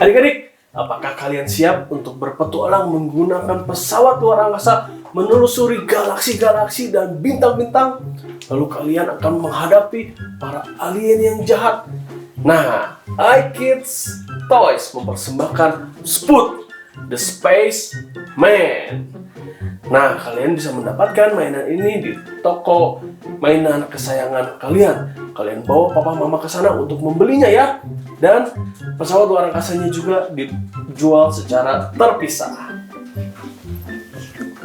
Adik-adik, apakah kalian siap untuk berpetualang menggunakan pesawat luar angkasa menelusuri galaksi-galaksi dan bintang-bintang? Lalu kalian akan menghadapi para alien yang jahat. Nah, iKids Toys mempersembahkan Sput, The Space Man. Nah, kalian bisa mendapatkan mainan ini di toko mainan kesayangan kalian. Kalian bawa papa mama ke sana untuk membelinya ya. Dan pesawat luar angkasanya juga dijual secara terpisah.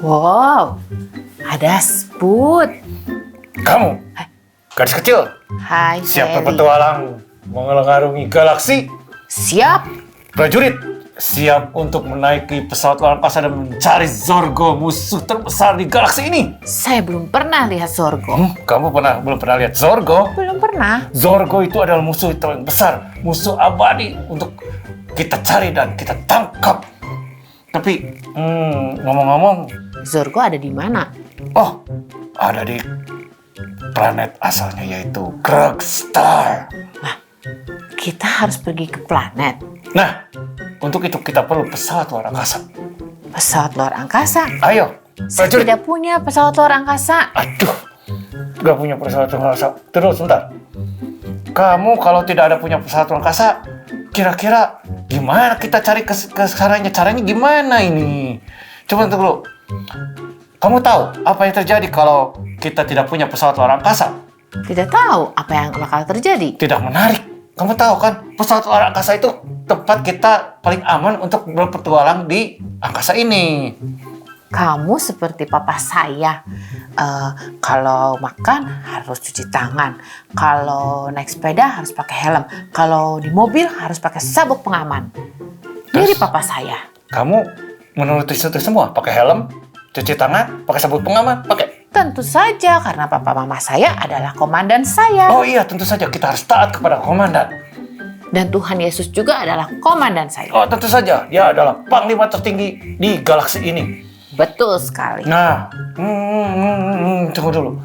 Wow, ada Sput. Kamu, gadis kecil, Hai, siap Ferry. berpetualang mengarungi galaksi? Siap. Prajurit, siap untuk menaiki pesawat luar angkasa dan mencari Zorgo, musuh terbesar di galaksi ini. Saya belum pernah lihat Zorgo. Kamu belum pernah lihat Zorgo? Belum pernah. Zorgo itu adalah musuh yang besar, musuh abadi untuk kita cari dan kita tangkap. Tapi, ngomong-ngomong, Zorgo ada di mana? oh, ada di planet asalnya yaitu Krogstar. Kita harus pergi ke planet. Nah, untuk itu kita perlu pesawat luar angkasa. Pesawat luar angkasa? Ayo, Saya prajurit. tidak punya pesawat luar angkasa. Aduh, gak punya pesawat luar angkasa. Terus, sebentar. Kamu kalau tidak ada punya pesawat luar angkasa, kira-kira gimana kita cari ke sananya? Caranya gimana ini? Coba dulu. Kamu tahu apa yang terjadi kalau kita tidak punya pesawat luar angkasa? Tidak tahu apa yang bakal terjadi. Tidak menarik. Kamu tahu kan, pesawat luar angkasa itu tempat kita paling aman untuk berpetualang di angkasa ini. Kamu seperti papa saya. Kalau makan harus cuci tangan. Kalau naik sepeda harus pakai helm. Kalau di mobil harus pakai sabuk pengaman. Mirip papa saya. Kamu menuruti itu semua? Pakai helm, cuci tangan, pakai sabuk pengaman, pakai? Tentu saja, karena papa mama saya adalah komandan saya. Oh iya, tentu saja kita harus taat kepada komandan. Dan Tuhan Yesus juga adalah komandan saya. Oh, tentu saja, dia adalah panglima tertinggi di galaksi ini. Betul sekali. Nah, tunggu dulu.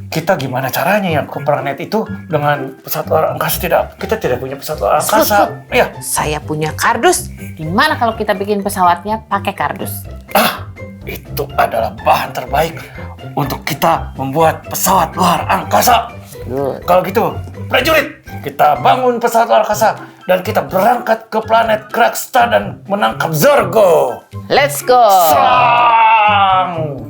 Kita gimana caranya ya ke planet itu dengan pesawat luar angkasa? Kita tidak punya pesawat luar angkasa. Iya. Saya punya kardus. Gimana kalau kita bikin pesawatnya pakai kardus? Itu adalah bahan terbaik untuk kita membuat pesawat luar angkasa. Good. Kalau gitu, prajurit, kita bangun pesawat luar angkasa dan kita berangkat ke planet Krogstar dan menangkap Zorgo. Let's go. Serang!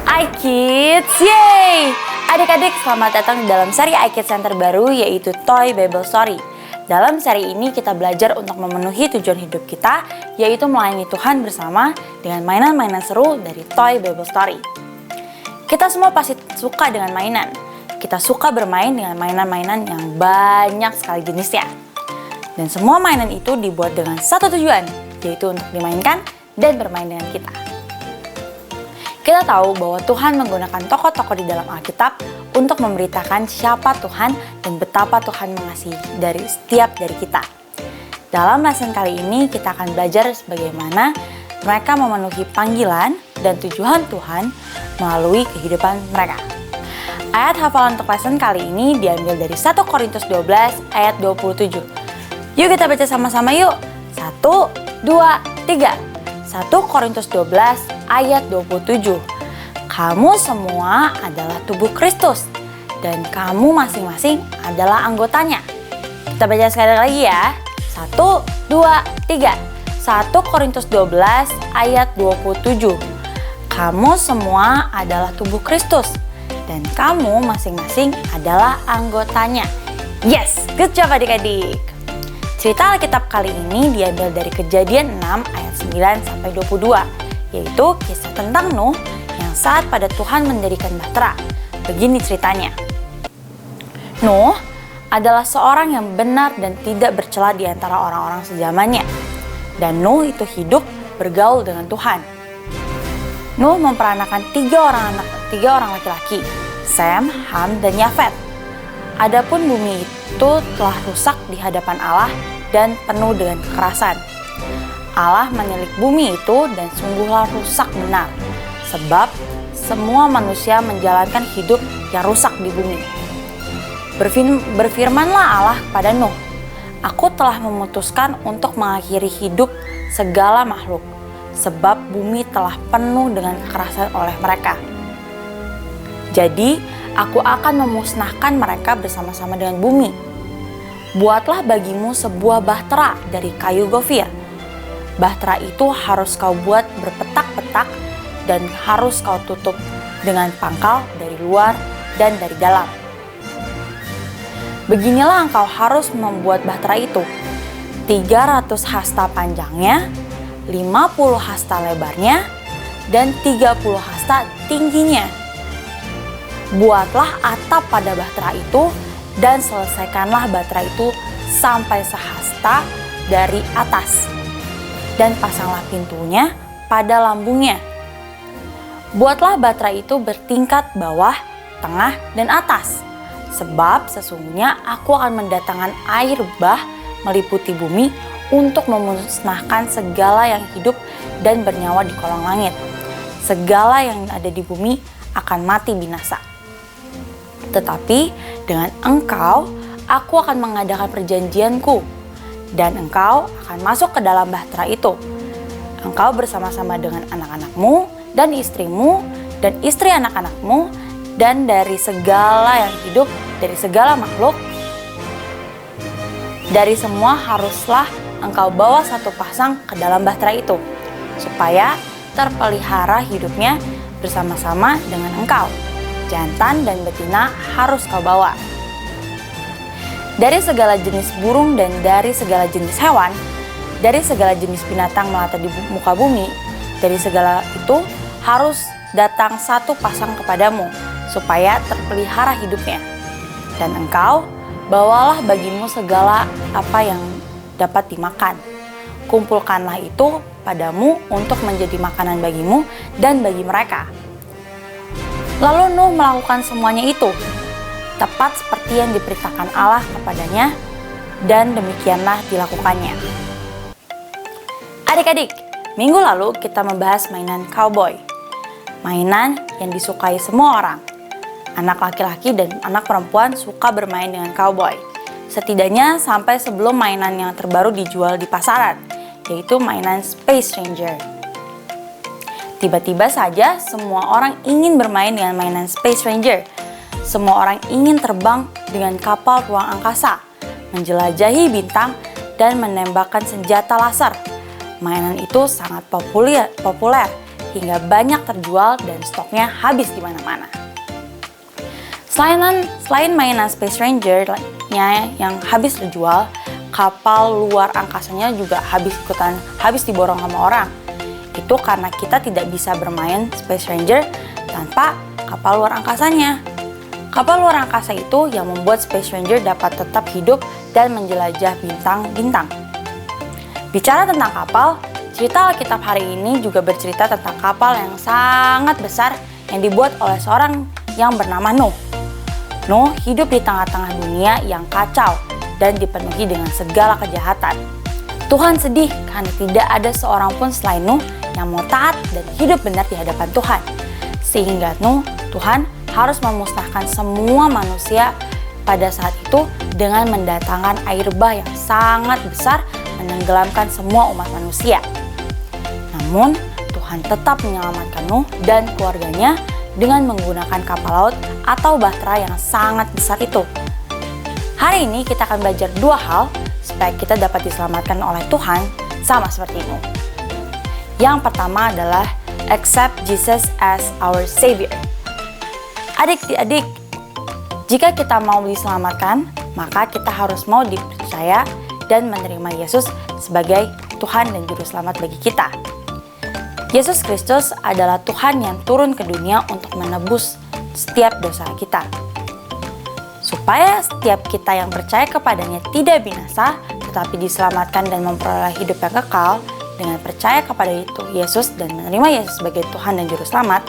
iKids, yeay! Adik-adik, selamat datang di dalam seri iKids yang terbaru yaitu Toy Bible Story. Dalam seri ini kita belajar untuk memenuhi tujuan hidup kita, yaitu melayani Tuhan bersama dengan mainan-mainan seru dari Toy Bible Story. Kita semua pasti suka dengan mainan. Kita suka bermain dengan mainan-mainan yang banyak sekali jenisnya. Dan semua mainan itu dibuat dengan satu tujuan, yaitu untuk dimainkan dan bermain dengan kita. Kita tahu bahwa Tuhan menggunakan tokoh-tokoh di dalam Alkitab untuk memberitakan siapa Tuhan dan betapa Tuhan mengasihi dari setiap dari kita. Dalam lesson kali ini kita akan belajar bagaimana mereka memenuhi panggilan dan tujuan Tuhan melalui kehidupan mereka. Ayat hafalan untuk lesson kali ini diambil dari 1 Korintus 12 ayat 27. Yuk kita baca sama-sama yuk. 1, 2, 3. 1 Korintus 12 ayat 27. Kamu semua adalah tubuh Kristus dan kamu masing-masing adalah anggotanya. Kita baca sekali lagi ya. 1, 2, 3. 1 Korintus 12 ayat 27. Kamu semua adalah tubuh Kristus dan kamu masing-masing adalah anggotanya. Yes, good job adik-adik. Cerita Alkitab kali ini diambil dari Kejadian 6 ayat 9-22, yaitu kisah tentang Nuh yang saat pada Tuhan mendirikan bahtera. Begini ceritanya. Nuh adalah seorang yang benar dan tidak bercela di antara orang-orang sezamannya. Dan Nuh itu hidup bergaul dengan Tuhan. Nuh memperanakan tiga orang laki-laki, Sem, Ham, dan Yafet. Adapun bumi itu telah rusak di hadapan Allah dan penuh dengan kekerasan. Allah menilik bumi itu dan sungguhlah rusak benar, sebab semua manusia menjalankan hidup yang rusak di bumi. Berfirmanlah Allah kepada Nuh, Aku telah memutuskan untuk mengakhiri hidup segala makhluk, sebab bumi telah penuh dengan kekerasan oleh mereka. Jadi, aku akan memusnahkan mereka bersama-sama dengan bumi. Buatlah bagimu sebuah bahtera dari kayu gofir. Bahtera itu harus kau buat berpetak-petak dan harus kau tutup dengan pangkal dari luar dan dari dalam. Beginilah engkau harus membuat bahtera itu. 300 hasta panjangnya, 50 hasta lebarnya, dan 30 hasta tingginya. Buatlah atap pada bahtera itu dan selesaikanlah bahtera itu sampai sehasta dari atas. Dan pasanglah pintunya pada lambungnya. Buatlah bahtera itu bertingkat bawah, tengah, dan atas. Sebab sesungguhnya aku akan mendatangkan air bah meliputi bumi untuk memusnahkan segala yang hidup dan bernyawa di kolong langit. Segala yang ada di bumi akan mati binasa. Tetapi dengan engkau, aku akan mengadakan perjanjianku, dan engkau akan masuk ke dalam bahtera itu. Engkau bersama-sama dengan anak-anakmu dan istrimu dan istri anak-anakmu dan dari segala yang hidup, dari segala makhluk. Dari semua haruslah engkau bawa satu pasang ke dalam bahtera itu, supaya terpelihara hidupnya bersama-sama dengan engkau. Jantan dan betina harus kau bawa. Dari segala jenis burung dan dari segala jenis hewan, dari segala jenis binatang melata di muka bumi, dari segala itu harus datang satu pasang kepadamu, supaya terpelihara hidupnya. Dan engkau bawalah bagimu segala apa yang dapat dimakan. Kumpulkanlah itu padamu untuk menjadi makanan bagimu dan bagi mereka. Lalu Nuh melakukan semuanya itu, tepat seperti yang diperintahkan Allah kepadanya, dan demikianlah dilakukannya. Adik-adik, minggu lalu kita membahas mainan cowboy. Mainan yang disukai semua orang. Anak laki-laki dan anak perempuan suka bermain dengan cowboy. Setidaknya sampai sebelum mainan yang terbaru dijual di pasaran, yaitu mainan Space Ranger. Tiba-tiba saja semua orang ingin bermain dengan mainan Space Ranger. Semua orang ingin terbang dengan kapal ruang angkasa, menjelajahi bintang, dan menembakkan senjata laser. Mainan itu sangat populer hingga banyak terjual dan stoknya habis di mana-mana. Selain mainan Space Ranger-nya yang habis terjual, kapal luar angkasanya juga habis diborong sama orang. Itu karena kita tidak bisa bermain Space Ranger tanpa kapal luar angkasanya. Kapal luar angkasa itu yang membuat Space Ranger dapat tetap hidup dan menjelajah bintang-bintang. Bicara tentang kapal, cerita Alkitab hari ini juga bercerita tentang kapal yang sangat besar yang dibuat oleh seorang yang bernama Nuh. Nuh hidup di tengah-tengah dunia yang kacau dan dipenuhi dengan segala kejahatan. Tuhan sedih karena tidak ada seorang pun selain Nuh yang mau taat dan hidup benar di hadapan Tuhan. Sehingga Tuhan harus memusnahkan semua manusia pada saat itu dengan mendatangkan air bah yang sangat besar menenggelamkan semua umat manusia. Namun Tuhan tetap menyelamatkan Nuh dan keluarganya dengan menggunakan kapal laut atau bahtera yang sangat besar itu. Hari ini kita akan belajar dua hal supaya kita dapat diselamatkan oleh Tuhan sama seperti Nuh. Yang pertama adalah accept Jesus as our Savior. Adik-adik, jika kita mau diselamatkan, maka kita harus mau dipercaya dan menerima Yesus sebagai Tuhan dan Juru Selamat bagi kita. Yesus Kristus adalah Tuhan yang turun ke dunia untuk menebus setiap dosa kita. Supaya setiap kita yang percaya kepadanya tidak binasa, tetapi diselamatkan dan memperoleh hidup yang kekal, dengan percaya kepada itu Yesus dan menerima Yesus sebagai Tuhan dan Juru Selamat,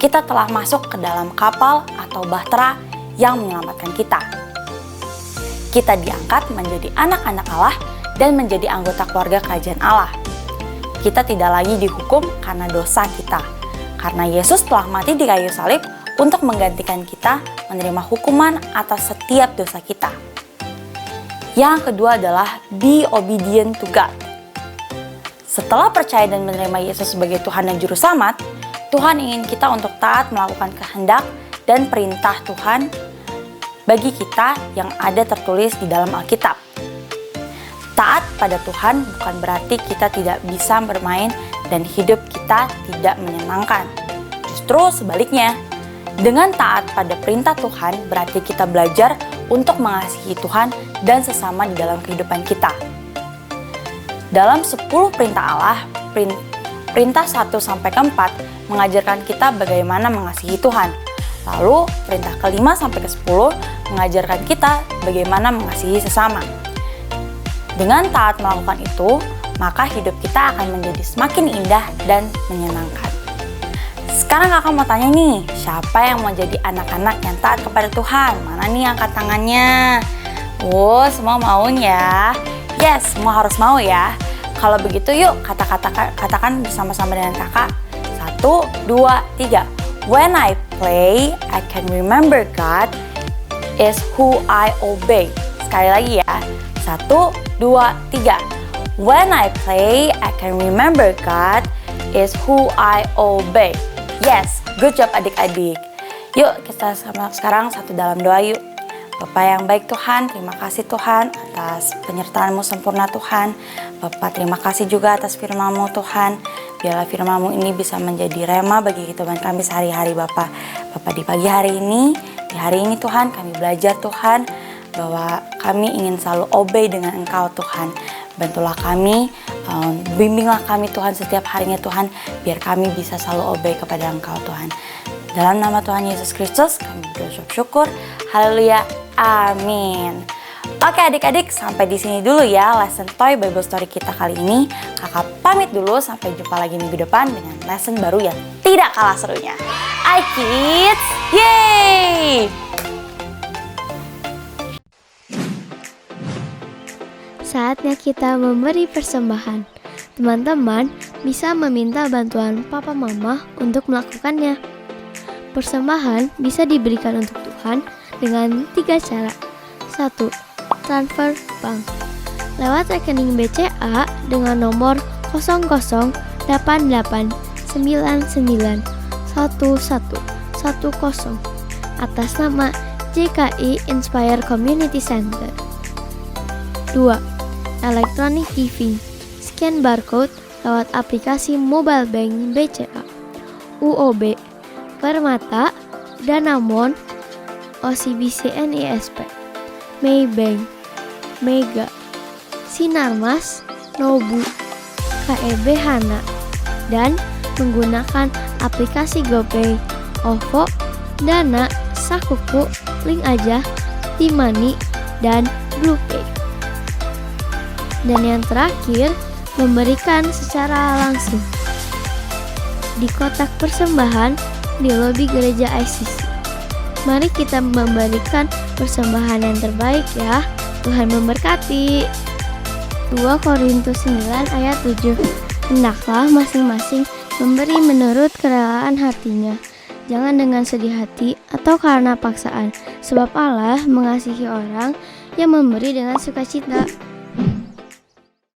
kita telah masuk ke dalam kapal atau bahtera yang menyelamatkan kita. Kita diangkat menjadi anak-anak Allah dan menjadi anggota keluarga kerajaan Allah. Kita tidak lagi dihukum karena dosa kita, karena Yesus telah mati di kayu salib untuk menggantikan kita menerima hukuman atas setiap dosa kita. Yang kedua adalah be obedient to God. Setelah percaya dan menerima Yesus sebagai Tuhan dan Juru Selamat, Tuhan ingin kita untuk taat melakukan kehendak dan perintah Tuhan bagi kita yang ada tertulis di dalam Alkitab. Taat pada Tuhan bukan berarti kita tidak bisa bermain dan hidup kita tidak menyenangkan. Justru sebaliknya, dengan taat pada perintah Tuhan berarti kita belajar untuk mengasihi Tuhan dan sesama di dalam kehidupan kita. Dalam 10 perintah Allah, perintah 1-4 mengajarkan kita bagaimana mengasihi Tuhan. Lalu perintah ke-5 sampai ke-10 mengajarkan kita bagaimana mengasihi sesama. Dengan taat melakukan itu, maka hidup kita akan menjadi semakin indah dan menyenangkan. Sekarang kakak mau tanya nih, siapa yang mau jadi anak-anak yang taat kepada Tuhan? Mana nih angkat tangannya? Oh, semua mau ya? Yes, semua harus mau ya. Kalau begitu yuk katakan bersama-sama dengan kakak. 1, 2, 3. When I play, I can remember God is who I obey. Sekali lagi ya. 1, 2, 3. When I play, I can remember God is who I obey. Yes, good job adik-adik. Yuk kita sekarang satu dalam doa yuk. Bapa yang baik Tuhan, terima kasih Tuhan atas penyertaan-Mu sempurna Tuhan. Bapa terima kasih juga atas firman-Mu Tuhan. Biarlah firman-Mu ini bisa menjadi rema bagi kehidupan kami sehari-hari Bapa. Bapa di pagi hari ini, di hari ini Tuhan kami belajar Tuhan bahwa kami ingin selalu obey dengan Engkau Tuhan. Bantulah kami, bimbinglah kami Tuhan setiap harinya Tuhan, biar kami bisa selalu obey kepada Engkau Tuhan. Dalam nama Tuhan Yesus Kristus kami berdoa syukur. Haleluya. Amin. Oke adik-adik, sampai di sini dulu ya lesson Toy Bible Story kita kali ini. Kakak pamit dulu, sampai jumpa lagi minggu depan dengan lesson baru yang tidak kalah serunya. iKids, yeay! Saatnya kita memberi persembahan. Teman-teman bisa meminta bantuan papa mama untuk melakukannya. Persembahan bisa diberikan untuk Tuhan dengan 3 cara. 1. Transfer bank. Lewat rekening BCA dengan nomor 0088991110 atas nama JKI Inspire Community Center. 2. Electronic giving. Scan barcode lewat aplikasi mobile bank BCA, UOB, Permata, Danamon, OCBC NISP, Maybank, Mega, Sinarmas, Nobu, KEB Hana, dan menggunakan aplikasi GoPay, OVO, Dana, Sakuku, Link Aja, Timani, dan BluePay. Dan yang terakhir, memberikan secara langsung di kotak persembahan di lobi gereja ICC. Mari kita memberikan persembahan yang terbaik ya. Tuhan memberkati. 2 Korintus 9 ayat 7. Hendaklah masing-masing memberi menurut kerelaan hatinya, jangan dengan sedih hati atau karena paksaan, sebab Allah mengasihi orang yang memberi dengan sukacita.